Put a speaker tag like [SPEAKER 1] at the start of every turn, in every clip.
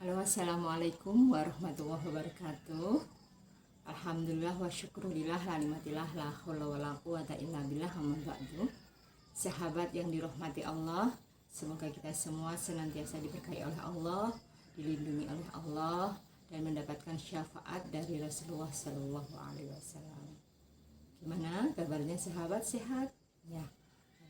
[SPEAKER 1] Halo, assalamualaikum warahmatullahi wabarakatuh. Alhamdulillah wa syukurillah la nikmatillah la haula wala quwata illa billah amma ba'du. Sahabat yang dirahmati Allah, semoga kita semua senantiasa diberkahi oleh Allah, dilindungi oleh Allah, dan mendapatkan syafaat dari Rasulullah Sallallahu Alaihi Wasallam. Gimana kabarnya sahabat, sehat? Ya,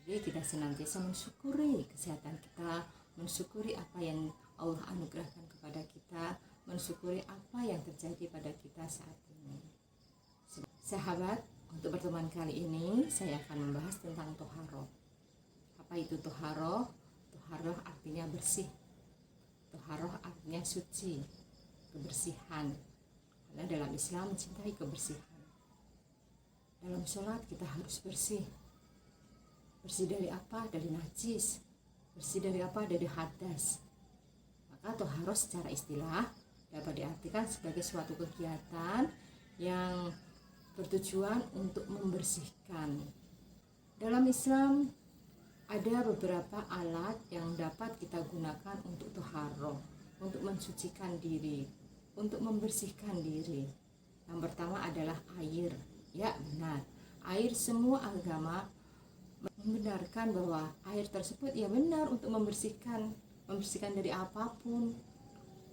[SPEAKER 1] jadi kita senantiasa mensyukuri kesehatan kita, mensyukuri apa yang Allah anugerahkan kepada kita, mensyukuri apa yang terjadi pada kita saat ini. Sahabat, untuk pertemuan kali ini saya akan membahas tentang toharoh. Apa itu toharoh? Toharoh artinya bersih. Toharoh artinya suci, kebersihan. Karena dalam Islam mencintai kebersihan. Dalam sholat kita harus bersih. Bersih dari apa? Dari najis. Bersih dari apa? Dari hadas. Maka toharoh secara istilah dapat diartikan sebagai suatu kegiatan yang bertujuan untuk membersihkan. Dalam Islam ada beberapa alat yang dapat kita gunakan untuk toharoh, untuk mensucikan diri, untuk membersihkan diri. Yang pertama adalah air. Ya benar, air semua agama membenarkan bahwa air tersebut ya benar untuk membersihkan dari apapun,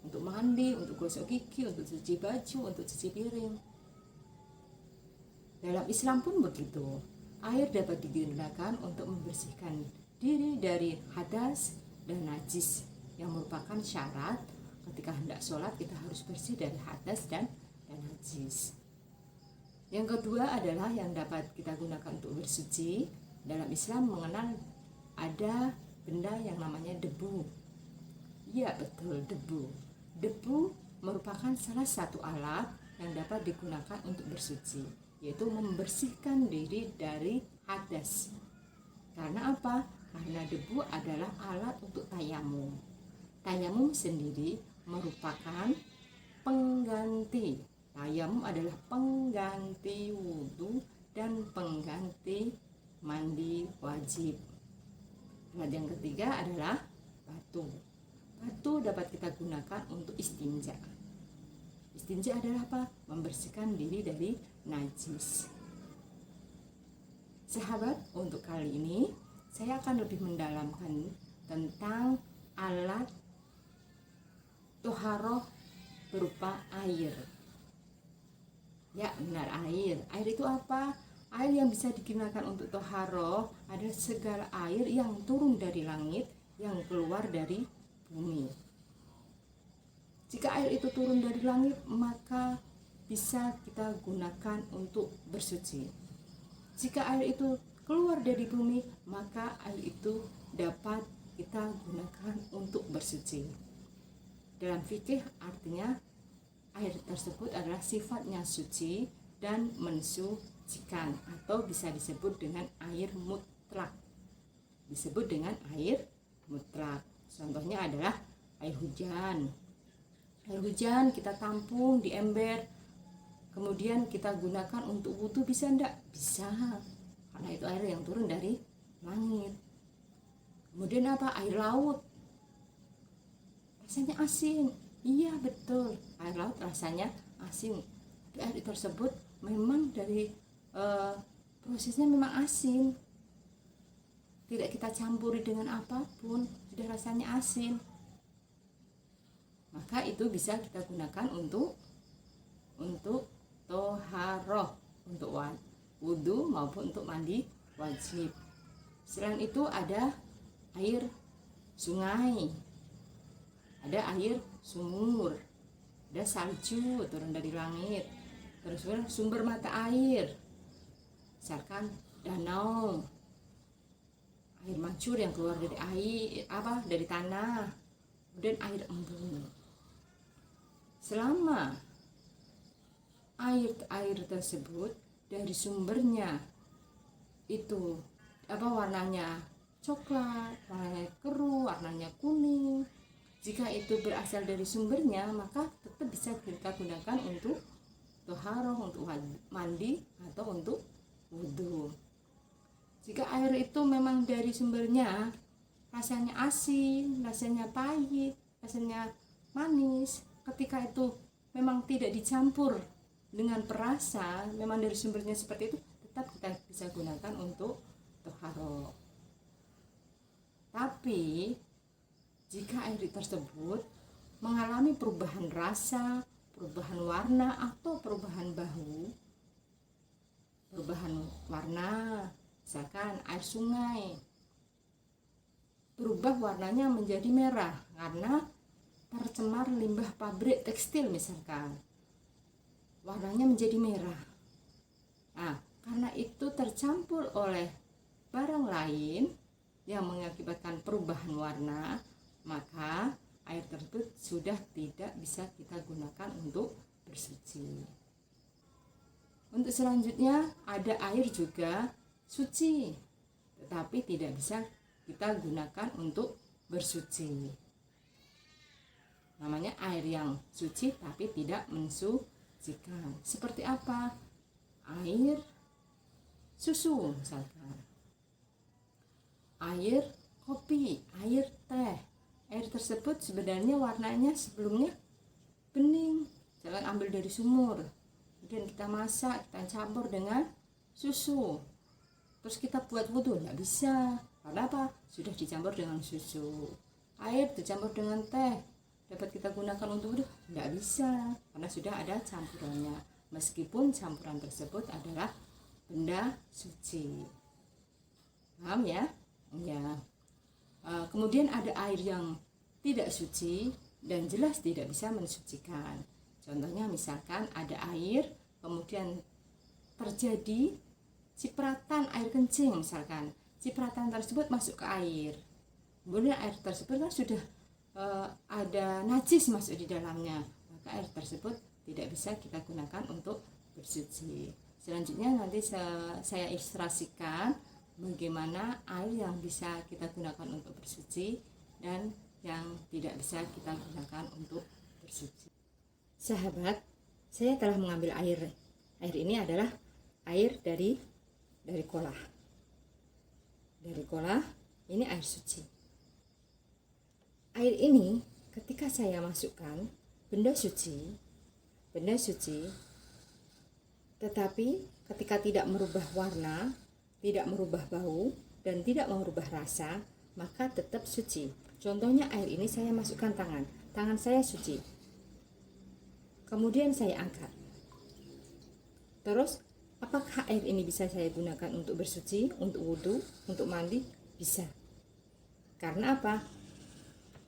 [SPEAKER 1] untuk mandi, untuk gosok gigi, untuk cuci baju, untuk cuci piring. Dalam Islam pun begitu, air dapat digunakan untuk membersihkan diri dari hadas dan najis, yang merupakan syarat ketika hendak sholat kita harus bersih dari hadas dan najis. Yang kedua adalah yang dapat kita gunakan untuk bersuci. Dalam Islam mengenal ada benda yang namanya debu. Ya betul, debu. Debu merupakan salah satu alat yang dapat digunakan untuk bersuci, yaitu membersihkan diri dari hadas. Karena apa? Karena debu adalah alat untuk tayamum. Tayamum sendiri merupakan pengganti. Tayamum adalah pengganti wudhu dan pengganti mandi wajib. Alat yang ketiga adalah batu. Batu dapat kita gunakan untuk istinja. Istinja adalah apa? Membersihkan diri dari najis. Sahabat, untuk kali ini saya akan lebih mendalamkan tentang alat toharoh berupa air. Ya benar, air. Air itu apa? Air yang bisa digunakan untuk toharoh adalah segala air yang turun dari langit, yang keluar dari bumi. Jika air itu turun dari langit, maka bisa kita gunakan untuk bersuci. Jika air itu keluar dari bumi, maka air itu dapat kita gunakan untuk bersuci. Dalam fikih artinya air tersebut adalah sifatnya suci dan mensucikan, atau bisa disebut dengan air mutlak. Disebut dengan air mutlak. Contohnya adalah air hujan. Air hujan kita tampung di ember, kemudian kita gunakan untuk wudhu, bisa enggak? Bisa, karena itu air yang turun dari langit. Kemudian apa? Air laut. Rasanya asin. Iya betul, air laut rasanya asin. Air tersebut memang dari prosesnya memang asin. Tidak kita campuri dengan apapun, sudah rasanya asin. Maka itu bisa kita gunakan untuk toharoh, untuk wudhu maupun untuk mandi wajib. Selain itu ada air sungai, ada air sumur, ada salju turun dari langit, terus sumber mata air, misalkan danau, air mancur yang keluar dari air dari tanah, kemudian air embun. Selama air tersebut dari sumbernya itu warnanya coklat, warnanya keruh, warnanya kuning, jika itu berasal dari sumbernya, maka tetap bisa kita gunakan untuk toharoh, untuk mandi atau untuk wudhu. Jika air itu memang dari sumbernya rasanya asin, rasanya pahit, rasanya manis. Ketika itu memang tidak dicampur dengan perasa, memang dari sumbernya seperti itu, tetap kita bisa gunakan untuk toharo. Tapi jika air tersebut mengalami perubahan rasa, perubahan warna, atau perubahan bau, perubahan warna, misalkan air sungai berubah warnanya menjadi merah karena tercemar limbah pabrik tekstil misalkan, warnanya menjadi merah. Nah, karena itu tercampur oleh barang lain yang mengakibatkan perubahan warna, maka air tersebut sudah tidak bisa kita gunakan untuk bersuci. Untuk selanjutnya ada air juga suci, tetapi tidak bisa kita gunakan untuk bersuci. Namanya air yang suci tapi tidak mensucikan. Seperti apa? Air susu misalkan, air kopi, air teh. Air tersebut sebenarnya warnanya sebelumnya bening, jangan ambil dari sumur, kemudian kita masak, kita campur dengan susu, terus kita buat wudhu, nggak bisa. Karena apa? Sudah dicampur dengan susu. Air dicampur dengan teh, dapat kita gunakan untuk wudhu? Nggak bisa, karena sudah ada campurannya, meskipun campuran tersebut adalah benda suci. Paham ya? Ya. Kemudian ada air yang tidak suci dan jelas tidak bisa mensucikan. Contohnya misalkan ada air, kemudian terjadi cipratan air kencing misalkan. Cipratan tersebut masuk ke air. Kemudian air tersebut kan sudah ada najis masuk di dalamnya. Maka air tersebut tidak bisa kita gunakan untuk bersuci. Selanjutnya nanti saya ilustrasikan bagaimana air yang bisa kita gunakan untuk bersuci dan yang tidak bisa kita gunakan untuk bersuci. Sahabat, saya telah mengambil air. Air ini adalah air dari kolah. Dari kolah, ini air suci. Air ini ketika saya masukkan benda suci, tetapi ketika tidak merubah warna, tidak merubah bau, dan tidak merubah rasa, maka tetap suci. Contohnya air ini saya masukkan tangan saya suci. Kemudian saya angkat. Terus, apakah air ini bisa saya gunakan untuk bersuci, untuk wudhu, untuk mandi? Bisa. Karena apa?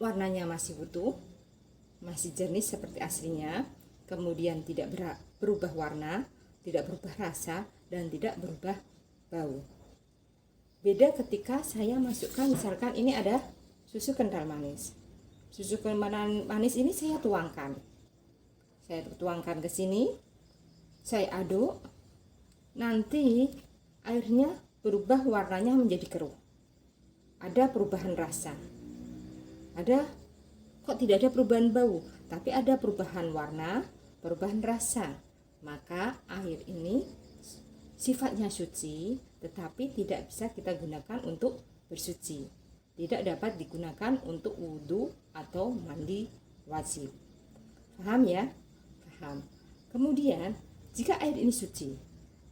[SPEAKER 1] Warnanya masih utuh, masih jernih seperti aslinya, kemudian tidak berubah warna, tidak berubah rasa, dan tidak berubah bau. Beda ketika saya masukkan, misalkan ini ada susu kental manis. Susu kental manis ini saya tuangkan. Saya tuangkan ke sini, saya aduk, nanti airnya berubah warnanya menjadi keruh. Ada perubahan rasa. Kok tidak ada perubahan bau, tapi ada perubahan warna, perubahan rasa. Maka air ini sifatnya suci, tetapi tidak bisa kita gunakan untuk bersuci. Tidak dapat digunakan untuk wudhu atau mandi wajib. Paham ya? Paham. Kemudian, jika air ini suci,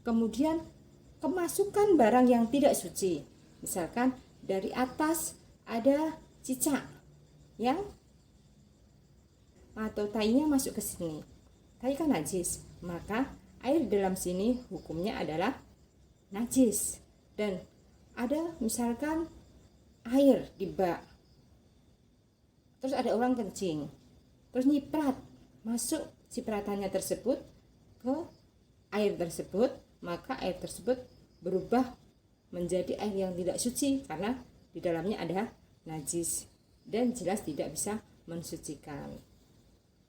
[SPEAKER 1] kemudian kemasukan barang yang tidak suci, misalkan dari atas ada cicak yang atau tainya masuk ke sini, tai kan najis, maka air dalam sini hukumnya adalah najis. Dan ada misalkan air di bak, terus ada orang kencing, terus nyiprat, masuk cipratannya tersebut ke air tersebut, maka air tersebut berubah menjadi air yang tidak suci karena di dalamnya ada najis dan jelas tidak bisa mensucikan.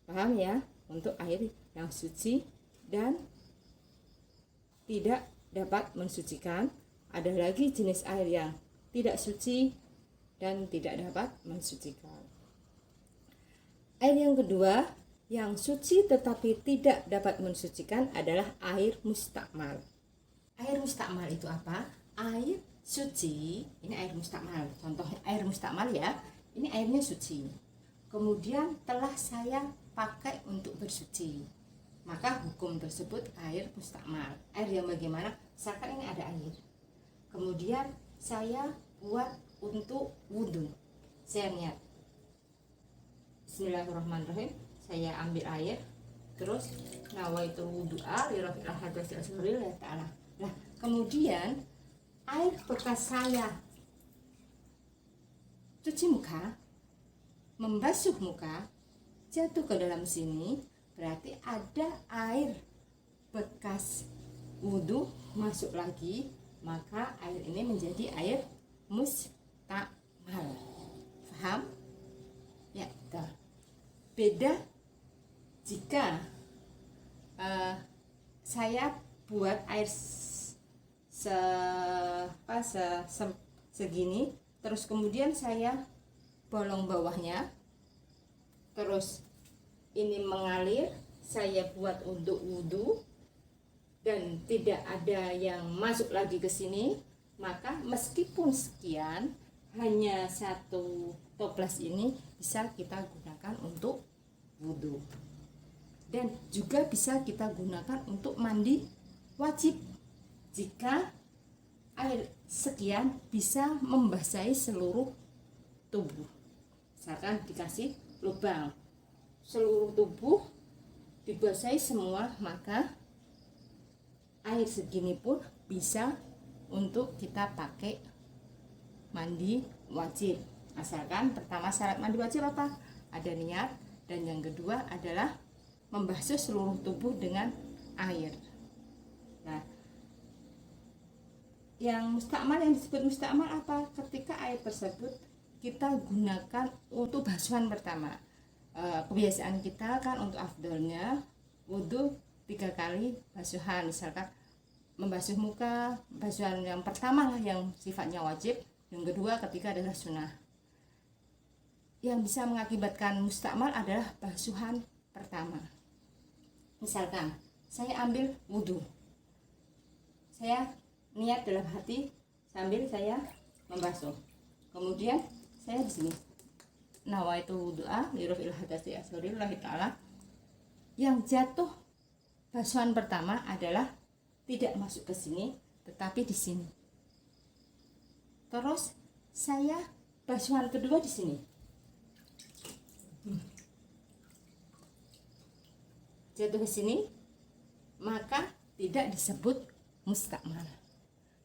[SPEAKER 1] Paham ya? Untuk air yang suci dan tidak dapat mensucikan, ada lagi jenis air yang tidak suci dan tidak dapat mensucikan. Air yang kedua yang suci tetapi tidak dapat mensucikan adalah air mustakmal. Air mustakmal itu apa? Air suci, ini air mustakmal. Contohnya air mustakmal ya, ini airnya suci. kemudian telah saya pakai untuk bersuci, maka hukum tersebut air mustakmal. Air yang bagaimana? Misalkan ini ada air, kemudian saya buat untuk wudhu. Saya niat Bismillahirrahmanirrahim, saya ambil air, terus nawaitu wudu'a li raf'il hadatsy asghari lillahi ta'ala. Nah, kemudian air bekas saya cuci muka, membasuh muka, jatuh ke dalam sini, berarti ada air bekas wudhu masuk lagi, maka air ini menjadi air mustakmal. Paham? Ya, betul. Beda jika saya buat air segini, terus kemudian saya bolong bawahnya, terus ini mengalir, saya buat untuk wudhu dan tidak ada yang masuk lagi ke sini, maka meskipun sekian, hanya satu toples ini bisa kita gunakan untuk wudhu dan juga bisa kita gunakan untuk mandi wajib jika air sekian bisa membasahi seluruh tubuh. Misalkan dikasih lubang, seluruh tubuh dibasahi semua, maka air segini pun bisa untuk kita pakai mandi wajib. Asalkan pertama syarat mandi wajib apa? Ada niat, dan yang kedua adalah membasuh seluruh tubuh dengan air. Nah, yang mustakmal, yang disebut mustakmal apa? Ketika air tersebut kita gunakan untuk basuhan pertama. Kebiasaan kita kan untuk afdolnya wudhu 3 kali basuhan, misalkan membasuh muka, basuhan yang pertama lah yang sifatnya wajib, yang kedua ketika adalah sunnah. Yang bisa mengakibatkan mustakmal adalah basuhan pertama. Misalkan saya ambil wudhu, saya niat dalam hati sambil saya membasuh, kemudian saya di sini nawaitu wudu'a li raf'il hadatsy asghari lillahi ta'ala. Yang jatuh basuhan pertama adalah tidak masuk ke sini, tetapi di sini. Terus saya basuhan kedua di sini. Jatuh ke sini, maka tidak disebut mustakmal.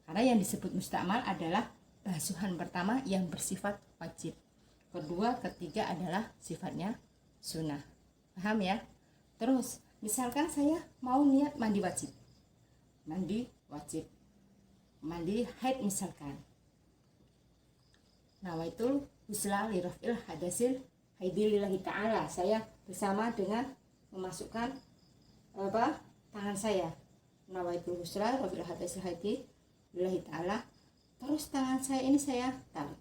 [SPEAKER 1] Karena yang disebut mustakmal adalah basuhan pertama yang bersifat wajib. Kedua, ketiga adalah sifatnya sunnah. Paham ya? Terus, misalkan saya mau niat mandi wajib. Mandi haid misalkan. Nawaitul ghusla li raf'il hadatsil haidi lillahi ta'ala. Saya bersama dengan memasukkan tangan saya. Nawaitul ghusla raf'il hadatsil haidi lillahi ta'ala. Terus tangan saya ini saya tarik.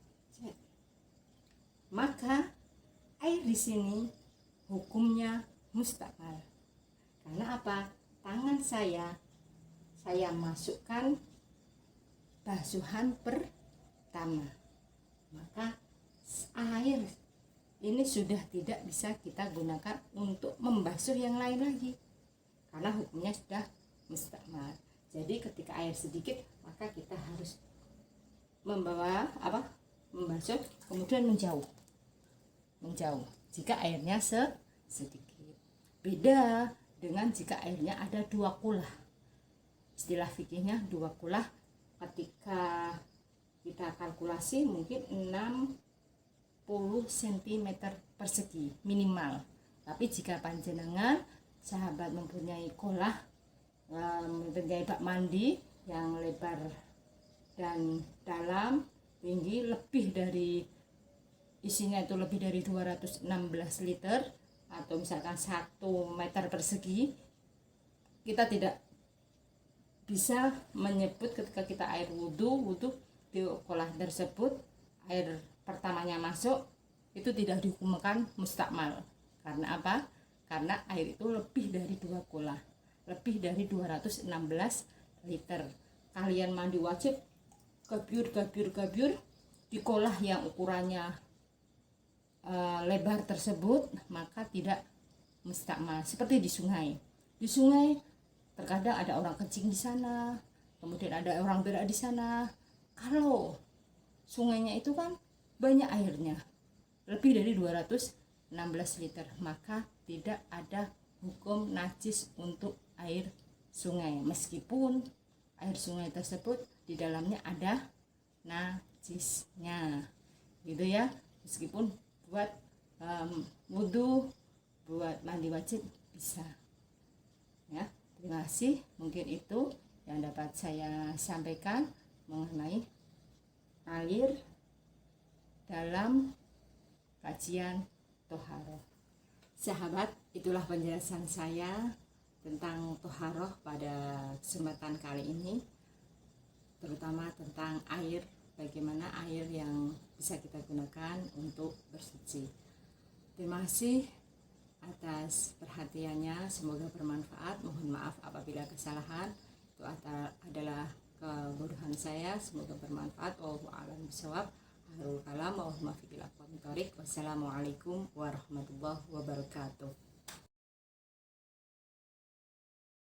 [SPEAKER 1] Maka air di sini hukumnya mustakmal. Karena apa? Tangan saya masukkan basuhan pertama. Maka air ini sudah tidak bisa kita gunakan untuk membasuh yang lain lagi. Karena hukumnya sudah mustakmal. Jadi ketika air sedikit, maka kita harus membasuh, kemudian menjauh jika airnya sedikit. Beda dengan jika airnya ada 2 kulah. Istilah fikihnya 2 kulah, ketika kita kalkulasi mungkin 60 cm persegi minimal. Tapi jika panjenengan sahabat mempunyai kolah, mempunyai bak mandi yang lebar dan dalam, tinggi, lebih dari isinya itu lebih dari 216 liter atau misalkan 1 meter persegi, kita tidak bisa menyebut ketika kita air wudhu di kolah tersebut air pertamanya masuk itu tidak dihukumkan mustakmal. Karena apa? Karena air itu lebih dari 2 kolah, lebih dari 216 liter. Kalian mandi wajib gabyur di kolah yang ukurannya lebar tersebut, maka tidak mustakmal. Seperti di sungai. Di sungai terkadang ada orang kencing di sana, kemudian ada orang berak di sana. Kalau sungainya itu kan banyak airnya, lebih dari 216 liter, maka tidak ada hukum najis untuk air sungai, meskipun air sungai tersebut di dalamnya ada najisnya, gitu ya. Meskipun buat wudhu, buat mandi wajib bisa ya. Terima kasih, mungkin itu yang dapat saya sampaikan mengenai air dalam kajian toharoh. Sahabat, itulah penjelasan saya tentang toharoh pada kesempatan kali ini, terutama tentang air, bagaimana air yang bisa kita gunakan untuk bersuci. Terima kasih atas perhatiannya, semoga bermanfaat. Mohon maaf apabila kesalahan itu adalah kebodohan saya, semoga bermanfaat. Wallahu a'lam bishawab. Akhirul kalam, Wassalamualaikum warahmatullahi wabarakatuh.